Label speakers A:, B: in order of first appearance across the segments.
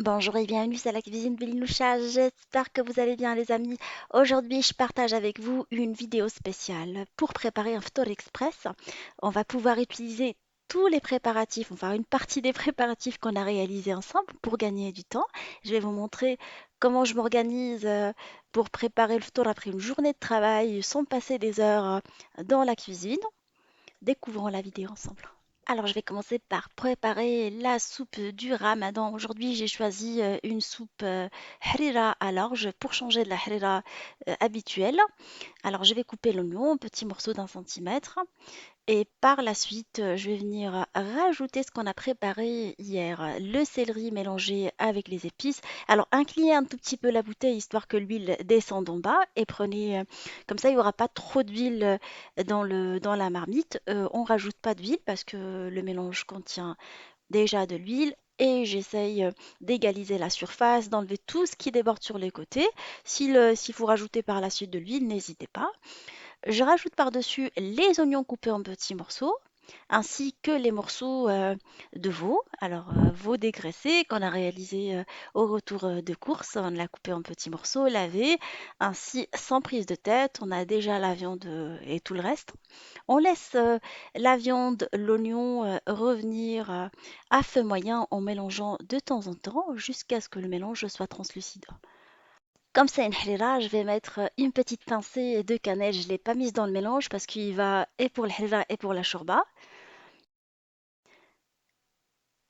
A: Bonjour et bienvenue à la cuisine de Linoucha. J'espère que vous allez bien, les amis. Aujourd'hui, je partage avec vous une vidéo spéciale pour préparer un ftour express. On va pouvoir utiliser tous les préparatifs, enfin une partie des préparatifs qu'on a réalisés ensemble pour gagner du temps. Je vais vous montrer comment je m'organise pour préparer le ftour après une journée de travail sans passer des heures dans la cuisine. Découvrons la vidéo ensemble. Alors, je vais commencer par préparer la soupe du ramadan. Aujourd'hui, j'ai choisi une soupe harira à l'orge pour changer de la harira habituelle. Alors, je vais couper l'oignon en petits morceaux d'1 centimètre. Et par la suite, je vais venir rajouter ce qu'on a préparé hier, le céleri mélangé avec les épices. Alors, inclinez un tout petit peu la bouteille histoire que l'huile descende en bas et prenez, comme ça, il n'y aura pas trop d'huile dans la marmite. On rajoute pas d'huile parce que le mélange contient déjà de l'huile. Et j'essaye d'égaliser la surface, d'enlever tout ce qui déborde sur les côtés. S'il faut rajouter par la suite de l'huile, n'hésitez pas. Je rajoute par-dessus les oignons coupés en petits morceaux, ainsi que les morceaux de veau. Alors, veau dégraissé qu'on a réalisé au retour de course. On l'a coupé en petits morceaux, lavé, ainsi sans prise de tête. On a déjà la viande et tout le reste. On laisse la viande, l'oignon revenir à feu moyen en mélangeant de temps en temps jusqu'à ce que le mélange soit translucide. Comme c'est une harira, je vais mettre une petite pincée de cannelle. Je ne l'ai pas mise dans le mélange parce qu'il va et pour le harira et pour la shorba.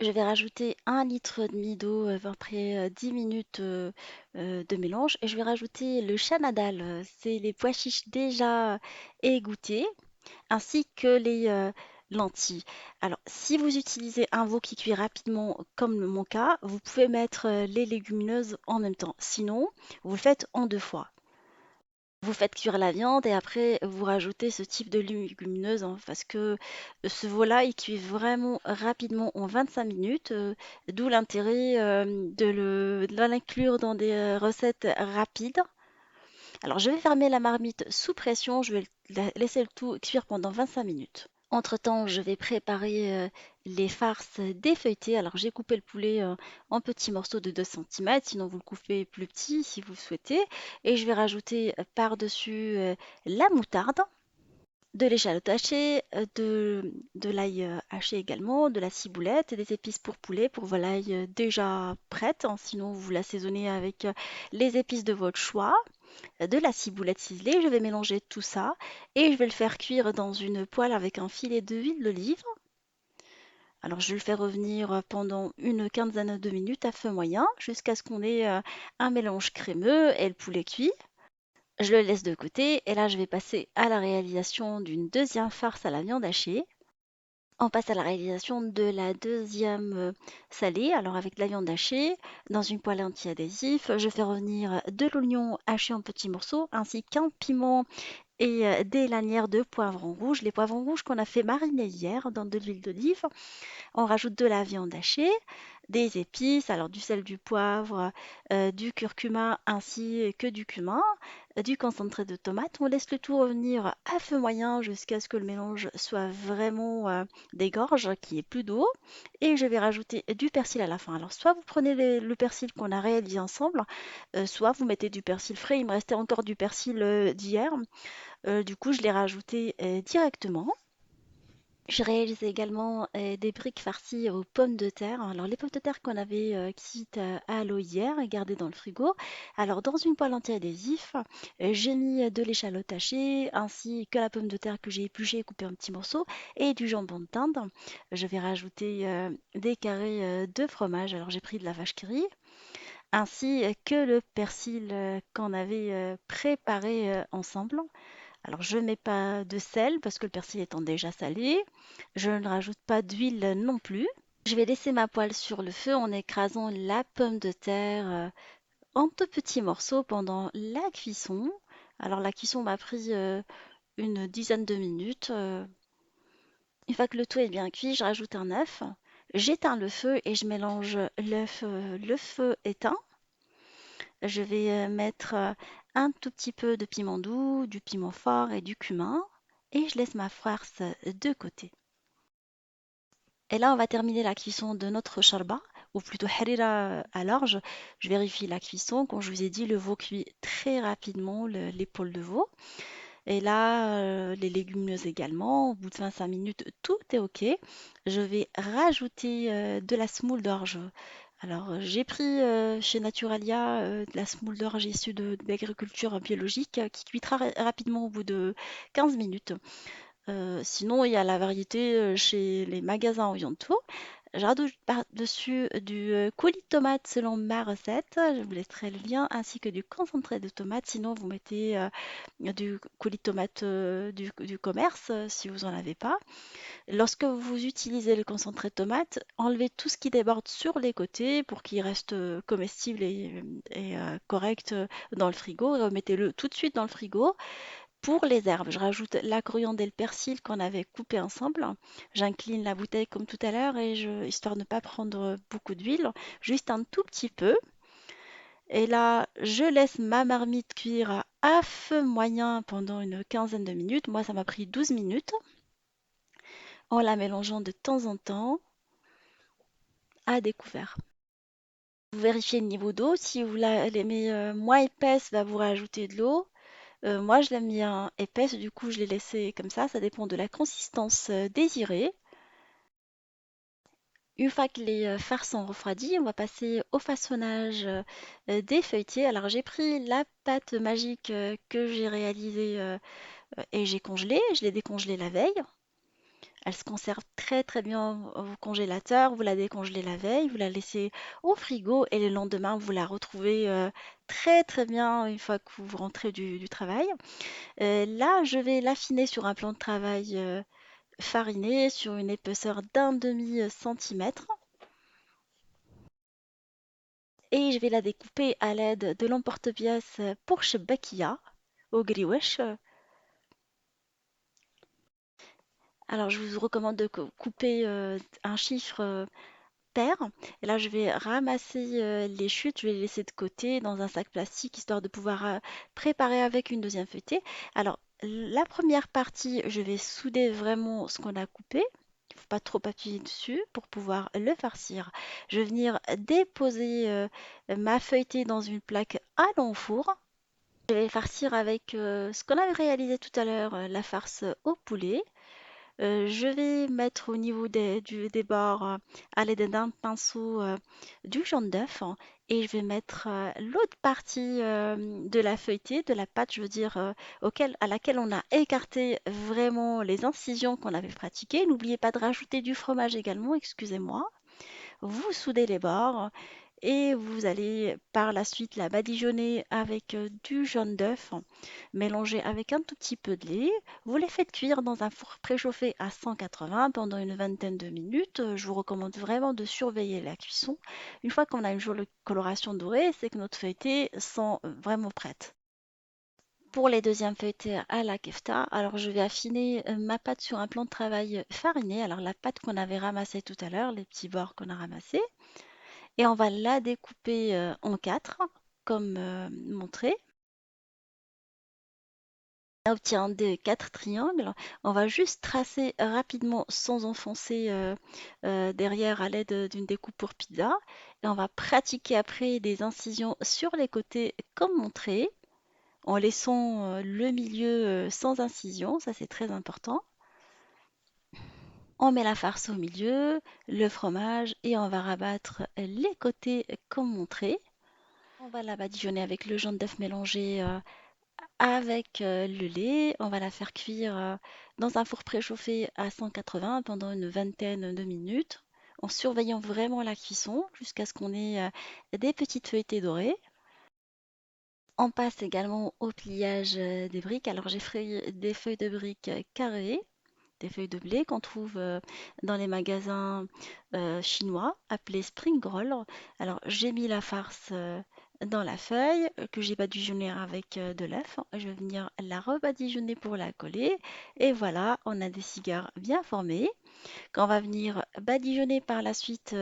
A: Je vais rajouter 1,5 litre d'eau après 10 minutes de mélange. Et je vais rajouter le chanadal. C'est les pois chiches déjà égouttés, ainsi que les lentilles. Alors, si vous utilisez un veau qui cuit rapidement, comme mon cas, vous pouvez mettre les légumineuses en même temps. Sinon, vous le faites en 2 fois. Vous faites cuire la viande et après vous rajoutez ce type de légumineuse hein, parce que ce veau-là, il cuit vraiment rapidement en 25 minutes, d'où l'intérêt de l'inclure dans des recettes rapides. Alors je vais fermer la marmite sous pression, je vais laisser le tout cuire pendant 25 minutes. Entre-temps, je vais préparer les farces défeuilletées. Alors, j'ai coupé le poulet en petits morceaux de 2 centimètres. Sinon vous le coupez plus petit si vous le souhaitez. Et je vais rajouter par-dessus la moutarde, de l'échalote hachée, de l'ail haché également, de la ciboulette et des épices pour poulet, pour volaille déjà prête, hein. Sinon, vous l'assaisonnez avec les épices de votre choix, de la ciboulette ciselée. Je vais mélanger tout ça et je vais le faire cuire dans une poêle avec un filet d'huile d'olive. Alors je le fais revenir pendant une quinzaine de minutes à feu moyen jusqu'à ce qu'on ait un mélange crémeux et le poulet cuit. Je le laisse de côté et là je vais passer à la réalisation d'une deuxième farce à la viande hachée. On passe à la réalisation de la deuxième salée, alors avec de la viande hachée dans une poêle anti-adhésif. Je fais revenir de l'oignon haché en petits morceaux ainsi qu'un piment et des lanières de poivrons rouges. Les poivrons rouges qu'on a fait mariner hier dans de l'huile d'olive. On rajoute de la viande hachée, des épices, alors du sel, du poivre, du curcuma ainsi que du cumin, du concentré de tomate. On laisse le tout revenir à feu moyen jusqu'à ce que le mélange soit vraiment dégorge, qu'il n'y ait plus d'eau. Et je vais rajouter du persil à la fin. Alors soit vous prenez le persil qu'on a réalisé ensemble, soit vous mettez du persil frais. Il me restait encore du persil d'hier. Du coup, je l'ai rajouté directement. Je réalise également des briques farcies aux pommes de terre. Alors les pommes de terre qu'on avait cuites à l'eau hier et gardées dans le frigo. Alors dans une poêle anti-adhésif, j'ai mis de l'échalote hachée ainsi que la pomme de terre que j'ai épluchée et coupée en petits morceaux et du jambon de dinde. Je vais rajouter des carrés de fromage. Alors j'ai pris de la vache qui rit ainsi que le persil qu'on avait préparé ensemble. Alors, je ne mets pas de sel parce que le persil étant déjà salé. Je ne rajoute pas d'huile non plus. Je vais laisser ma poêle sur le feu en écrasant la pomme de terre en tout petits morceaux pendant la cuisson. Alors, la cuisson m'a pris une dizaine de minutes. Une fois que le tout est bien cuit, je rajoute un œuf. J'éteins le feu et je mélange l'œuf, le feu éteint. Je vais mettre un tout petit peu de piment doux, du piment fort et du cumin. Et je laisse ma farce de côté. Et là, on va terminer la cuisson de notre charba. ou plutôt harira à l'orge. Je vérifie la cuisson. Comme je vous ai dit, le veau cuit très rapidement, l'épaule de veau. Et là, les légumineuses également. Au bout de 25 minutes, tout est OK. Je vais rajouter de la semoule d'orge. Alors, j'ai pris chez Naturalia de la semoule d'orge issue d'agriculture biologique qui cuit très rapidement au bout de 15 minutes. Sinon, il y a la variété chez les magasins orientaux. Je rajoute par-dessus du coulis de tomate selon ma recette. Je vous laisserai le lien ainsi que du concentré de tomate. Sinon, vous mettez du coulis de tomate du commerce si vous n'en avez pas. Lorsque vous utilisez le concentré de tomate, enlevez tout ce qui déborde sur les côtés pour qu'il reste comestible et correct dans le frigo. Remettez-le tout de suite dans le frigo. Pour les herbes, je rajoute la coriandre et le persil qu'on avait coupé ensemble. J'incline la bouteille comme tout à l'heure histoire de ne pas prendre beaucoup d'huile, juste un tout petit peu. Et là, je laisse ma marmite cuire à feu moyen pendant une quinzaine de minutes. Moi, ça m'a pris 12 minutes en la mélangeant de temps en temps à découvert. Vous vérifiez le niveau d'eau. Si vous l'aimez moins épaisse, vous rajoutez de l'eau. Moi, je l'aime bien épaisse, du coup, je l'ai laissée comme ça dépend de la consistance désirée. Une fois que les farces sont refroidies, on va passer au façonnage des feuilletés. Alors, j'ai pris la pâte magique que j'ai réalisée et j'ai congelée. Je l'ai décongelée la veille. Elle se conserve très très bien au congélateur. Vous la décongelez la veille, vous la laissez au frigo et le lendemain, vous la retrouvez très très bien une fois que vous rentrez du travail. Là, je vais l'affiner sur un plan de travail fariné sur une épaisseur d'un demi-centimètre et je vais la découper à l'aide de l'emporte-pièce pour Shebakia au griwesh. Alors, je vous recommande de couper un chiffre pair. Et là, je vais ramasser les chutes, je vais les laisser de côté dans un sac plastique histoire de pouvoir préparer avec une deuxième feuilletée. Alors, la première partie, je vais souder vraiment ce qu'on a coupé. Il ne faut pas trop appuyer dessus pour pouvoir le farcir. Je vais venir déposer ma feuilletée dans une plaque à l'enfour. Je vais farcir avec ce qu'on avait réalisé tout à l'heure, la farce au poulet. Je vais mettre au niveau des bords à l'aide d'un pinceau du jaune d'œuf hein, et je vais mettre l'autre partie de la feuilletée, de la pâte, je veux dire, à laquelle on a écarté vraiment les incisions qu'on avait pratiquées. N'oubliez pas de rajouter du fromage également, excusez-moi. Vous soudez les bords et vous allez par la suite la badigeonner avec du jaune d'œuf mélangé avec un tout petit peu de lait. Vous les faites cuire dans un four préchauffé à 180 pendant une vingtaine de minutes. Je vous recommande vraiment de surveiller la cuisson. Une fois qu'on a une jolie coloration dorée, c'est que notre feuilleté sont vraiment prêtes. Pour les deuxièmes feuilletés à la kefta, alors je vais affiner ma pâte sur un plan de travail fariné. Alors la pâte qu'on avait ramassée tout à l'heure, les petits bords qu'on a ramassés, et on va la découper en quatre, comme montré. On obtient des quatre triangles. On va juste tracer rapidement sans enfoncer derrière à l'aide d'une découpe pour pizza. Et on va pratiquer après des incisions sur les côtés comme montré, en laissant le milieu sans incision. Ça, c'est très important. On met la farce au milieu, le fromage et on va rabattre les côtés comme montré. On va la badigeonner avec le jaune d'œuf mélangé avec le lait. On va la faire cuire dans un four préchauffé à 180 pendant une vingtaine de minutes, en surveillant vraiment la cuisson jusqu'à ce qu'on ait des petites feuilletées dorées. On passe également au pliage des briques. Alors j'ai pris des feuilles de briques carrées, des feuilles de blé qu'on trouve dans les magasins chinois appelés spring roll. Alors j'ai mis la farce dans la feuille que j'ai badigeonnée avec de l'œuf. Je vais venir la rebadigeonner pour la coller. Et voilà, on a des cigares bien formés qu'on va venir badigeonner par la suite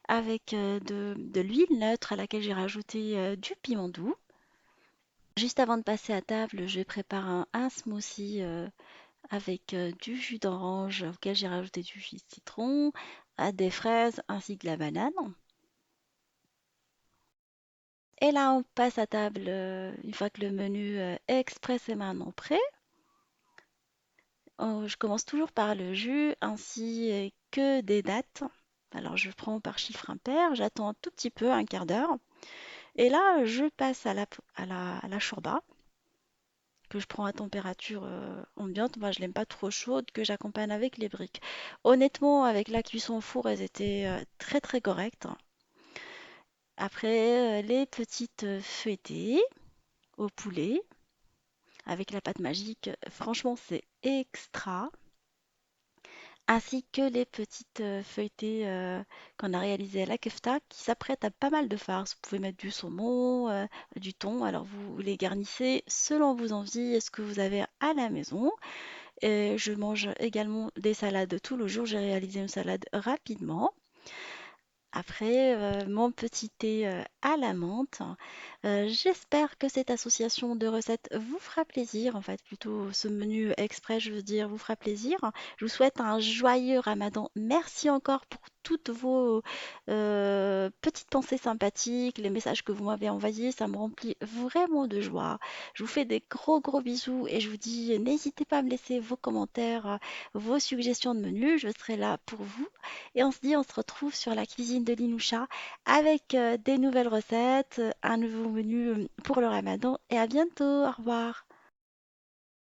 A: avec de l'huile neutre à laquelle j'ai rajouté du piment doux. Juste avant de passer à table, je prépare un smoothie avec du jus d'orange auquel j'ai rajouté du jus de citron, des fraises ainsi que la banane. Et là, on passe à table une fois que le menu express est maintenant prêt. Je commence toujours par le jus ainsi que des dattes. Alors, je prends par chiffre impair, j'attends un tout petit peu, un quart d'heure. Et là, je passe à la shorba que je prends à température ambiante. Moi, je l'aime pas trop chaude, que j'accompagne avec les briques. Honnêtement, avec la cuisson au four, elles étaient très très correctes. Après, les petites feuilletées au poulet avec la pâte magique, franchement, c'est extra. Ainsi que les petites feuilletées qu'on a réalisées à la kefta qui s'apprêtent à pas mal de farces. Vous pouvez mettre du saumon, du thon, alors vous les garnissez selon vos envies et ce que vous avez à la maison. Et je mange également des salades tout le jour. J'ai réalisé une salade rapidement. Après, mon petit thé à la menthe. J'espère que cette association de recettes vous fera plaisir. En fait, plutôt ce menu exprès, je veux dire, vous fera plaisir. Je vous souhaite un joyeux Ramadan. Merci encore pour toutes vos petites pensées sympathiques, les messages que vous m'avez envoyés. Ça me remplit vraiment de joie. Je vous fais des gros gros bisous et je vous dis, n'hésitez pas à me laisser vos commentaires, vos suggestions de menus. Je serai là pour vous. Et on se dit, on se retrouve sur la cuisine de l'Inoucha avec des nouvelles recettes, un nouveau menu pour le Ramadan. Et à bientôt. Au revoir.